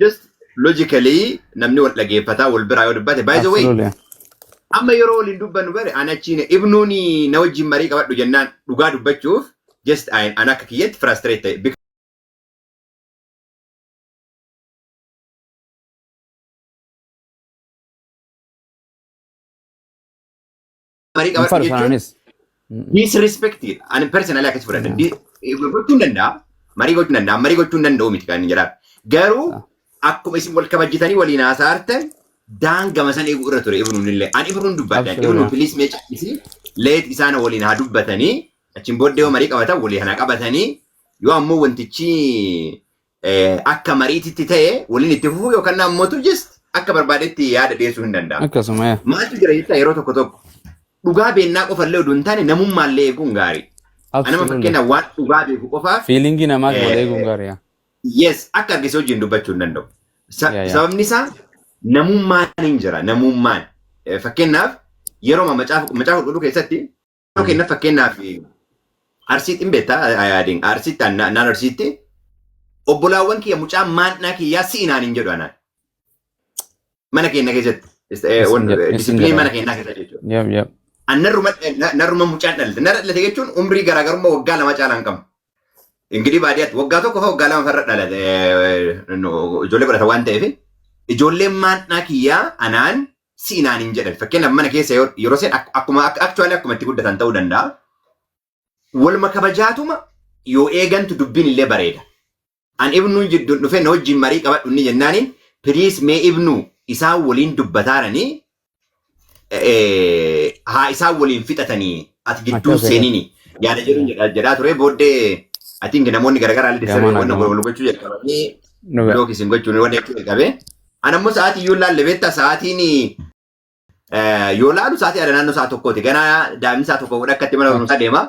just logically namni wal dhageeffataa wal biraa yoo dubbate by the way amma yeroo waliin dubbannu bare anachiin ibnuuni na wajjin marii qabadhu jennaan dhugaa dubbachuuf just an akka kiyyetti frustrate ta'e marii qabadhu jechuun disrespected and personally akka fudhatan gochuun danda'a marii gochuun danda'u miti kan jedhaa garuu akkuma isin wal kabajjitanii waliin haasa'artan daangama san eeguu irra ture ibnuun illee an ibnuun dubbadhaan ibnuun filiis mee caqqisi leet isaan waliin haa dubbatanii achiin booddee yoo marii qabatan walii hana qabatanii yoo ammoo wantichi akka mariititti ta'e waliin itti fufuu yookaan ammoo just akka barbaadetti yaada dhiyeessuu hin danda'a. Akkasuma maaltu jira jecha yeroo tokko dhugaa beennaa qofallee oduu hin taane namummaallee eeguun gaarii. Anama fakkeenya waan dhugaa beeku qofaaf. Fiilingii namaa eeguun gaarii. Yes, akka argise hojiin dubbachuu hin danda'u. Sababni isaa namummaan hin jira namummaan. Fakkeenyaaf yeroo macaafa qulqulluu keessatti kennaaf fakkeenyaaf arsiitti hin beektaa yaadiin arsiitti naan arsiitti obbolaawwan kiyya mucaa maannaa kiyyaa siinaan hin jedhu anaan. Mana keenya keessatti disipiliin mana keenyaa keessatti jechuudha. Narruma mucaan dhalate. Narra dhalate jechuun umrii garaagarummaa waggaa lama caalaan qabu. Ingilii baadiyyaatti waggaa tokko fa waggaa lama farra dhalate ijoollee godhata waan ta'eef ijoolleen maannaa kiyyaa anaan siinaan hin jedhan. Fakkeenyaaf mana keessa yeroo seen akkuma itti guddatan ta'uu danda'a. Waluma kabajaatuma yoo eegantu dubbiin illee bareeda. An ibnuun jidduun dhufee na wajjin marii qabadhu inni jennaaniin piriis mee ibnuu isaan waliin dubbataaranii haa isaan waliin fixatanii ati gidduu seenini yaada jedhaa ture booddee ati namoonni garagaraa illee disirree waan wal gochuu jalqabanii yookiin gochuun waan hedduu jalqabee anammoo sa'aatii yoo laalle beektaa sa'aatiin yoo laalu sa'aatii adda naannoo sa'a tokkooti ganaa daa'imni sa'a tokko godha akkatti mana barumsaa deema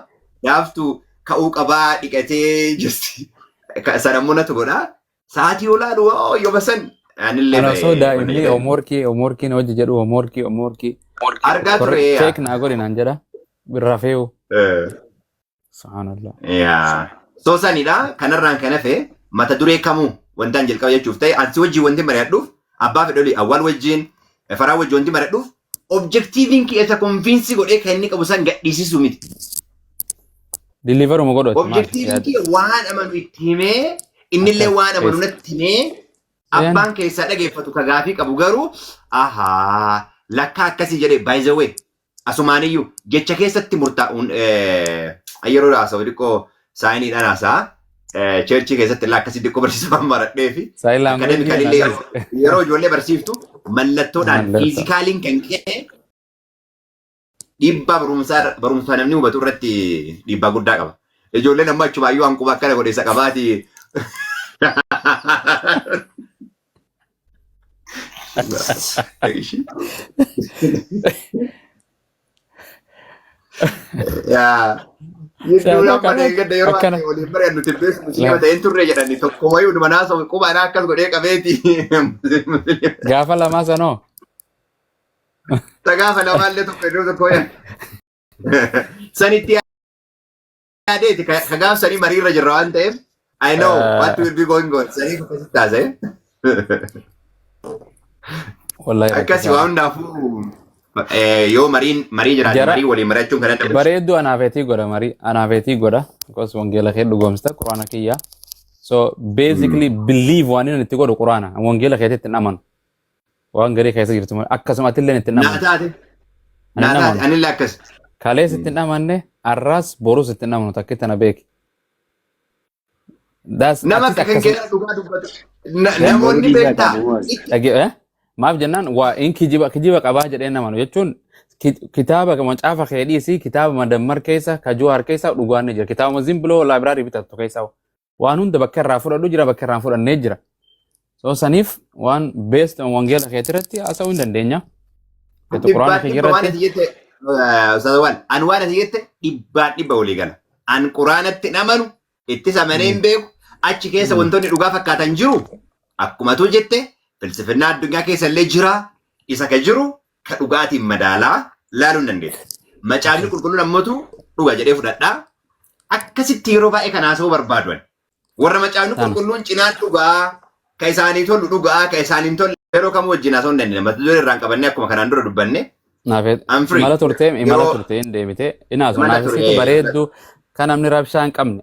gaaftu ka'uu qabaa dhiqatee jirti sanammoo natu godha sa'aatii yoo laalu yoo basan Ano so daa'imni homeworkii hojii jedhu homeworkii argaa ture check naa godhi naan jedha birrafeewu. Subhanallah. So sanidha kanarraan kan hafe mata duree kamuu wantaan jalqaba jechuuf ta'e ansi wajjin wanti mari'adhuuf abbaa fedholii awwaal wajjin faraa wajjin wanti mari'adhuuf objektiiviin keessa konfiinsii godhee kan inni qabu san gadhiisisuu miti. Diliivaruma godhatu. Objektiiviin kee waan amanu itti himee innillee waan amanu natti himee abbaan keessaa dhageeffatu ka gaafii qabu garuu lakkaa akkasii jedhee by the way asumaaniyyuu jecha keessatti murtaa'uun yeroo haasa'u xiqqoo saayiniidhaan haasa'a cheerchii keessatti illaa akkasii xiqqoo barsiisuu waan maradhee fi akademikalillee yeroo ijoollee barsiiftu mallattoodhaan fiizikaaliin kan ka'e dhiibbaa barumsaa namni hubatu irratti dhiibbaa guddaa qaba. Ijoolleen amma achumaayyuu hanquba akkana godhe isa qabaati. Yeroo waliin bareednu tibbeessu musliima ta'een turre jedhani tokkomayyuu manaa sobe qubaanaa akkas godhee qabeeti. Gaafa lamaa sanoo. Gaafa lamaallee tokko iddoo tokko sanitti yaadeeti ka gaafsanii mariirra jirra waan ta'eef I know what will be going on sanii akkasitti taasise. Akkasii waan hundaafuu yoo marii jiraate marii waliin mari'achuun kan danda'u. Bareedduu anaafeetii godha marii anaafeetii godha because wangeela kee dhugoomsita quraana kiyya. So basically believe waan inni itti godhu quraana wangeela keetti ittiin amanu. Waan garii keessa jirtu akkasumatti illee ittiin amanu. Naataate anillee akkas. Kalees ittiin amanne arraas boruus ittiin amanu takkitti na beeki. Nama akka kan keessa dhugaa dubbatu. Namoonni beektaa. Maaf jennaan waa in kijiba qabaa jedhee namanu jechuun kitaaba macaafa keedhiisii kitaaba madammar keessa kajuwaar keessa dhugaan ni jira kitaaba zimbiloo laabraarii bitattu keessa waan hunda bakka irraa fudhadhu jira bakka irraa fudhannee jira. So saniif waan beest wangeela keetirratti haasa'uu hin dandeenya. Quraana keetirratti. An waan ati jette dhibba walii gala. An quraanatti namanu itti samanee hin beeku achi keessa wantoonni dhugaa fakkaatan jiru akkumatu jette. Filsifinnaa addunyaa keessa illee jira isa ka jiru ka dhugaatiin madaalaa laaluu hin dandeessa. Macaafni qulqulluun ammootu dhuga jedhee fudhadhaa. Akkasitti yeroo baay'ee kan haasa'uu barbaadan. Warra macaafni qulqulluun cinaa dhugaa كيساني تول لوجا كيساني تول يرو كم وجهنا سون دني لما تدور الرانك بني أكو مكان دور دبني Naafet I'm free imala turtee imala يرو turtee hin deemite inaasu mana naafisitu ture bareeddu kan namni rabshaa hin qabne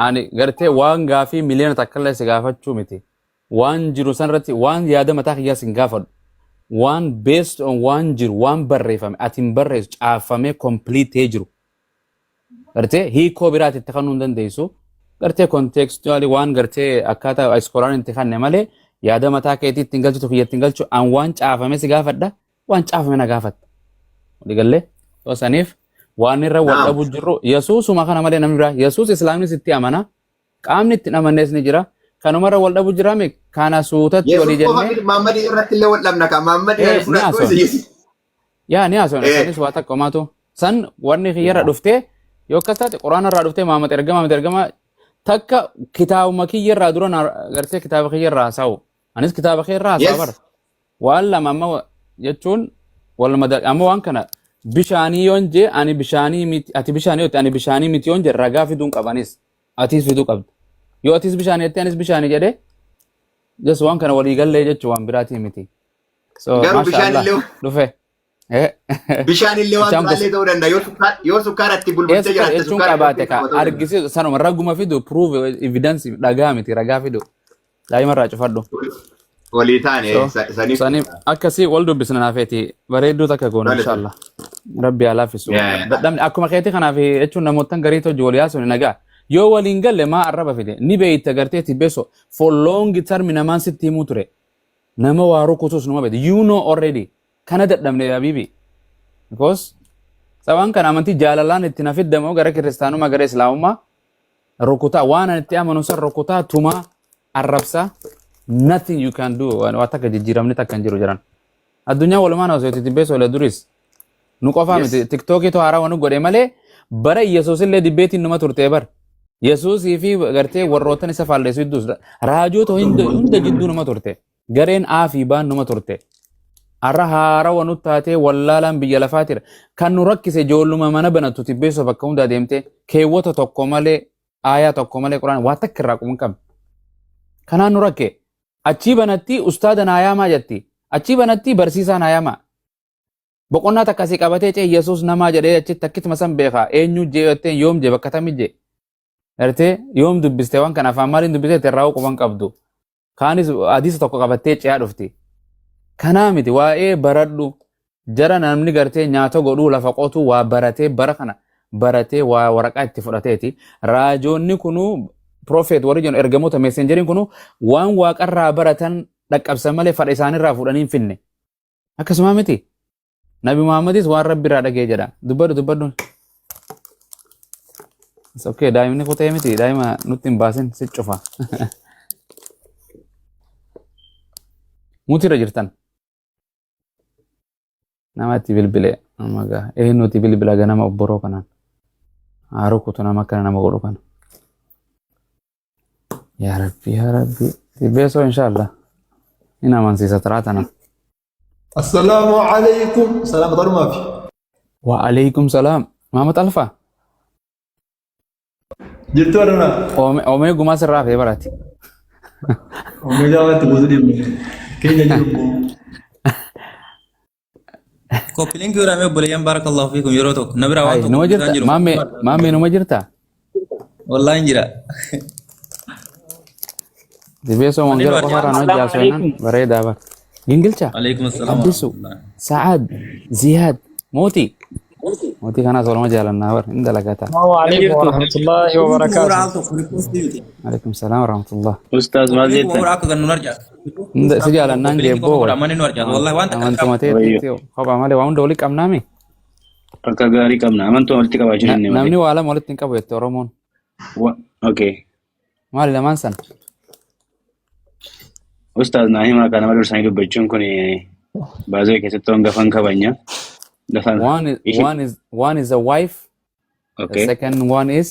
ani gartee waan gaafii miliyoona takkallee si gaafachuu miti waan jiru sanirratti waan yaada mataa kiyyaas hin gaafadhu waan based on waan jiru waan barreeffame ati hin barreessu caafamee kompiliitee jiru gartee hiikoo biraati itti kannuu hin dandeessu gartee kontekstuwaali waan gartee akkaataa iskooraan itti kanne malee yaada mataa keetii ittiin galchitu kiyya ittiin galchu an waan caafame si gaafadha waan caafame na gaafatta digalle tosaniif waan irra wal naam dhabu jirru yesuusuma kana malee namni biraa yesuus islaamnis itti amana qaamni itti amannees ni jira kanumarra wal dhabu jiraame kana suutatti walii yesus qofa jennee miti maammadi irratti illee wal dhabna kan maammadi ni fudhadhu haasoon isa yaa ni haasoon isanis waa takka homaatu san wanni kiyyarra dhuftee yoo akkas taate quraana irraa dhuftee maammad ergama takka kitaabuma kiyyarraa dura gartee kitaaba kiyyarraa haasa'u anis kitaaba kiyyarraa haasa'a bara yes waan lama amma jechuun wal madal amma waan kana bishaanii yoon jee ani bishaanii miti ati bishaanii yooti ani bishaanii miti yoon jee ragaa fiduun qabanis atis fiduu qabdu yoo atis bishaanii jettee anis bishaanii jedhee jas waan kana walii gallee jechuu waan biraatii miti so garuu masha Allah dhufe bishaan illee waan bishaan biraallee ta'uu danda'a yoo sukkaaratti bulbultee eessa jiraatte jechuun sukkaara qabaate irratti ka qaba ta'uu danda'a argisiisu sanuma ragguma fidu prove evidence dhagaa miti ragaa fidu daa'ima irraa cufadhu walii taane so saniif saniif akkasii wal dubbisna naafeeti bareedduu takka goona insha Allah rabbi haa laaffisu dadhabni akkuma keetii kanaaf jechuun namootan garii hojii walii haasofne nagaa yoo waliin galle maa arraba fide ni beeyta gartee tibbeeso for long term namaan sitti himuu ture nama waa rukutus numa beekte you know already kana dadhabne habiibi because sabaan kana amantii jaalalaan itti na fiddamoo gara kiristaanummaa gara islaamummaa rukutaa waan ani itti amanu san rukutaa tumaa arrabsaa nothing you can do waa takka jijjiiramni takka hin jiru jiran addunyaa walumaan haasawti tibbeeso le duris nu qofaa yes miti tiktokii to haaraa wanu godhe malee bara yesuus illee dibbeetiin numa turtee bar yesuusii fi gartee warrootan isa faalleessu idduus raajoota hunda jidduu numa turte gareen aa fi baan numa turte arra haara wanu taatee wallaalaan biyya lafaatira kan nu rakkise ijoolluma mana banattu tibbeesoo bakka hundaa deemtee keewwata tokko malee aayaa tokko malee quraan waa takka irraa quban qabne kanaan nu rakke achii banatti ustaada naayamaa jetti achii banatti barsiisaa naayamaa boqonnaa takkasii qabatee cee yesuus namaa jedhee achitti akkituma san beekaa eenyu jee jettee yoom jee bakka tamii jee ertee yoom dubbiste waan kana afaan maaliin dubbiste irraa quban qabdu kaanis hadiisa tokko qabattee ce'aa dhufti kanaa miti waa'ee baradhu jara namni gartee nyaata godhuu lafa qotuu waa baratee bara kana baratee waa waraqaa itti fudhateeti raajoonni kunuu prophet warri jennu ergamoota messenjeriin kunuu waan waaqarraa baratan dhaqqabsan malee fadha isaanirraa fuudhanii hin finne akkasuma miti nabi muhammadis waan rabbi irraa dhagee jedha dubbadhu it's okay daa'imni kutee miti daa'ima nutti hin baasin si cufa mutirra jirtan namatti bilbile amaga eenyuti bilbila ganama obboroo kanaan haa rukutu nama akkana nama godhu kana yaa rabbi tibbeesoo inshallah in amansiisa taraatana السلام عليكم سلام دار ما في wa alaykum salaam Muhammad Alfa جبت ولا oomee gumaa sirraa fee barati ومجا وانت بودي كي نجيبكم Kopiling kira me boleh yang barakallahu fikum yorotok. Nabira ay waktu numa jirta maame numa jirta wallahi jira. tibbeesoo mongera qofarraa noo jaasoinan bareedaa bar gingilcha Waalaikumsalam. abdisu saad ziyaad mooti kanaas olama jaalannaa bar in dalagataa السلام عليكم ورحمة الله وبركاته. alaykum salaam warahmatullah Ustaz maal Umur jettan? aku kan nunarja. si jaalannaan jeebboo Umur mana nunarja. Wallahi wanta kan amantuma teetti kophaa malee waa hunda walitti qabnaami Akka gaarii qabna. Amantuu walitti qabaachuu dandeenye namni malee. waa lama walitti hin qabu jette oromoon Okay. maali lamaan san Ustaz naa himaa kana nama dursanii dubbachuun kun baazoo keessatti hangafan kabanya. Lafan. one is a wife the Okay. second one is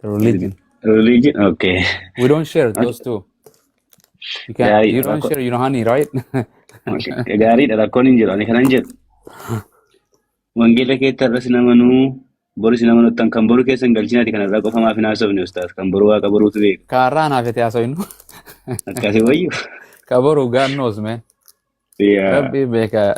the religion Religion. Okay. we don't share those two Yeah, you don't share honey right Gaariidha rakkoon hin jiru. Ani kanan jedhu. Wangeela keetta irra sinamanuu boru sinamanuttan kan boru keessa hin galchinaati kanarraa qofa maaf hin haasofne Ustaz. Kan boru waaqa boruutu beeka. kaarraa naaf ete haasoinu Akkasii wayyu. Kabaru, God knows, man. Yeah, Rabbi beka.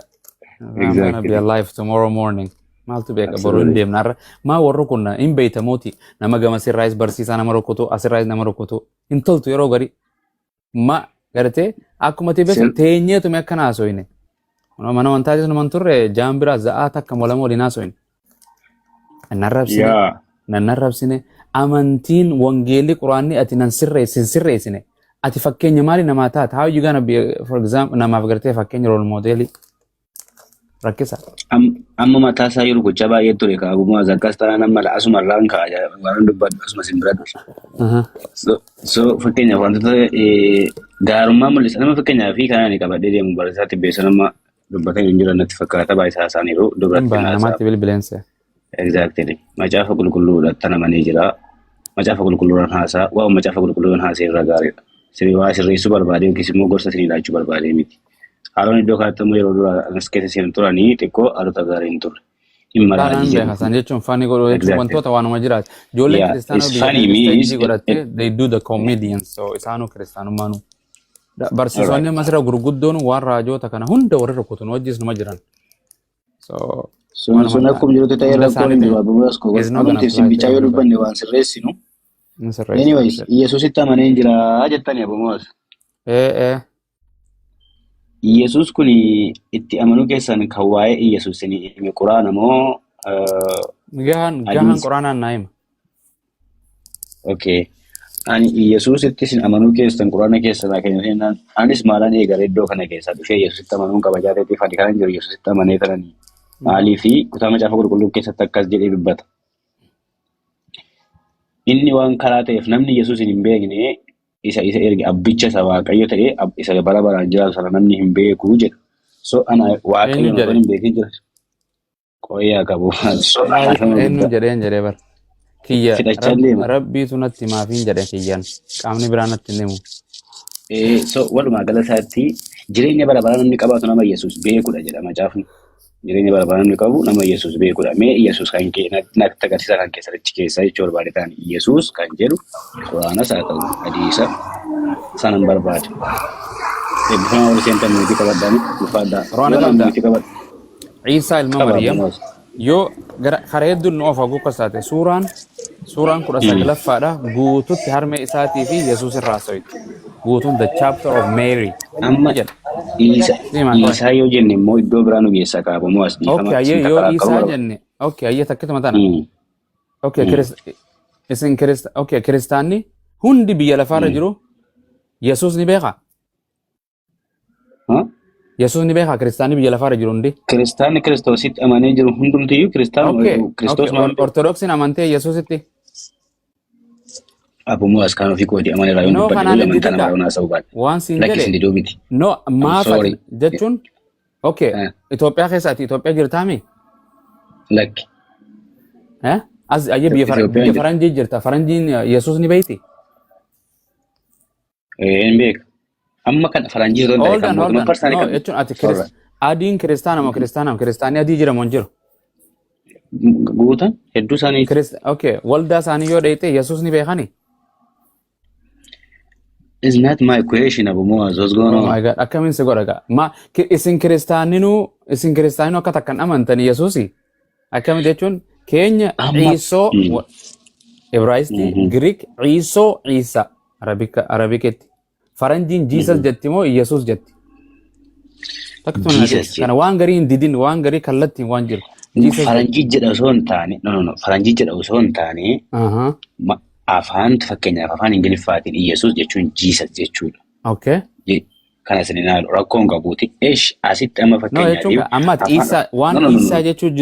I'm gonna be exactly. alive tomorrow morning. Maaltu beeka boru hin Absolutely. deemnarra. Maa warri kun hin beeytamooti. Nama gama sirraayis barsiisaa nama rukkutu, asirraayis nama rukkutu. Hin toltu yeroo gari. Ma gartee akkuma beektu Sil- teenyeetume akkana haasoyne. Mana amantaa jechuun man turre jaan biraa za'aa takka molama waliin haasoyne. Yeah. Nan arrabsine amantiin wangeelli quraanni ati nan sirreessine. Ati fakkeenya maali namaa taata? How you gonna be, for example, namaaf gartee fakkeenya role modelii rakkisa. Amma mataa isaa yeroo gocha baay'ee ture kaabuma zakkas taanaan amma asuma irraan kaa'a waan dubbadhu asuma simbiradhu. So fakkeenyaaf wantoota gaarummaa mul'isa nama fakkeenyaa fi kanaan qabadhee deemu barasaatti beessa nama dubbatan hin jiran natti fakkaata baay'isaa isaaniiru dubartii Namaatti bilbileense. Exactly. Macaafa qulqulluudhaan amanee jira. Macaafa qulqulluudhaan haasaa waan macaafa qulqulluudhaan haasee irra gaariidha. Sirrii waa sirreessuu barbaadee yookiis immoo gorsa sirii laachuu barbaadee miti. Haaloon iddoo kanatti immoo yeroo dura as keessa seenan turanii xiqqoo haalota gaarii hin turre. Dhimma raajii jedhamu. Isaan jechuun faanii godhuu jechuun wantoota waanuma jiraatu. Ijoolleen Yeah, kiristaanaa it's funny, biyya means keessa godhattee they do the comedians so isaanuu kiristaanummaanuu. Barsiisonni masira gurguddoon waan raajoota kana hunda warri rukutuun wajjis numa jiran. So Sun akkuma jirutti ta'ee rakkoon hin jiru abubuwas koo wanti simbichaa yoo dubbanne waan sirreessinu. Anyways, Yesuusitti amanee jira jettanii abubuwas. Yesuus kun itti amanuu keessan kan waa'ee Yesuus hime quraana moo gahan quraanaan naa hima. Okay. Ani Yesuusitti isin amanuu keessan quraana keessan kennaan anis maalaan eegale iddoo kana keessaa dhufee Yesuusitti amanuun kabajaa ta'eef ati kan jiru Yesuusitti amanee tananii. Maalii fi kutaa macaafa qulqulluu keessatti akkas jedhee dubbata. Inni waan karaa ta'eef namni Yesuus hin beekne isa erge abbicha isa waaqayyo ta'ee isa bara baraan jiraatu sana namni hin beeku jedha. So ana waaqayyo nama hin beekin jira. Qoyyaa qabu. Eenyu jedhee bar. Kiyya rabbiitu natti maafiin jedhe kiyyaan qaamni biraa natti hin himu. So walumaa gala isaatti jireenya bara bara namni qabaatu nama Yesuus beekudha jedha macaafni. Jireenya bara bara namni qabu nama Yesuus beekudha. Mee Yesuus kan natti agarsiisa kan keessatti keessa jechuu barbaade ta'an Yesuus kan jedhu quraanas haa ta'u hadiisa sanan barbaade. Eebbifamaa wal seentan nuti qabaddaani dhufaaddaa. Ciisaa ilma Maryam yoo karaa hedduun nu of haguuqa isaate suuraan 19ffaadha guututti harmee isaatii fi Yesuus irraa so'ite. Guutuun the chapter of Mary. Amma Isaa yoo jenne immoo iddoo biraa nu geessa qaabamu as dhiifama. Okay, yoo Isaa jenne. Okay, ayyee takkituma tana. Okay, kiristaanni hundi biyya lafaarra jiru Yesuus ni beekaa? Yesuus ni beekaa kiristaanni biyya lafaarra jiru hundi? Kiristaanni Kiristoositti amanee jiru hundumtiyyuu Kiristoos Ortodoksiin amantee Yesuusitti? Abumu as kan ofii kooti amane raayuun dubbadde amantaa nama roonaa sa'uu baadhe. Waan siin Lakkis hin diduu miti. No, maaf jechuun okay, Itoophiyaa keessaati Itoophiyaa jirtaami? Lakki. As ayyee biyya faranjii jirta. Faranjiin Yesuus ni beekti? Hin beeku. Amma kan faranjii yoo ta'e kan mootummaa parsaanii qabu. Jechuun ati adiin kiristaana moo kiristaanii adii jira moo hin jiru? Guutan hedduu isaanii. Okay, waldaa isaanii yoo dheeyte Yesuus ni beekani? It's not my question, Abu Muaz. What's going on? Oh my God, akkamiin si godha gaa? Isin kiristaaninu akka takkan amantani Yesuusi? Akkamiin jechuun keenya Ciisoo Ibraayistii, Giriik Ciisoo Ciisa Arabiketti. Faranjiin Jiisas jetti moo Yesuus jetti? Kana waan garii hin didin, waan garii kallattiin waan jiru. Faranjii jedha osoo hin taane, Faranjii jedha osoo hin taane, afaan fakkeenyaaf afaan Ingiliffaatiin Yesuus jechuun Jiisas jechuudha. Okay. Kana isin ilaalu rakkoon qabuuti. Asitti amma fakkeenyaaf. No, jechuun amma waan Isaa jechuun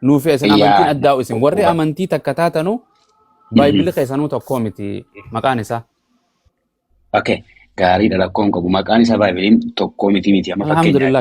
nuuf isin amantiin addaa isin warri amantii takka taatanu Baayibili keessanuu tokkoo miti maqaan isaa. Okay. Gaariidha rakkoon qabu maqaan isaa Baaybiliin tokkoo miti amma fakkeenyaaf.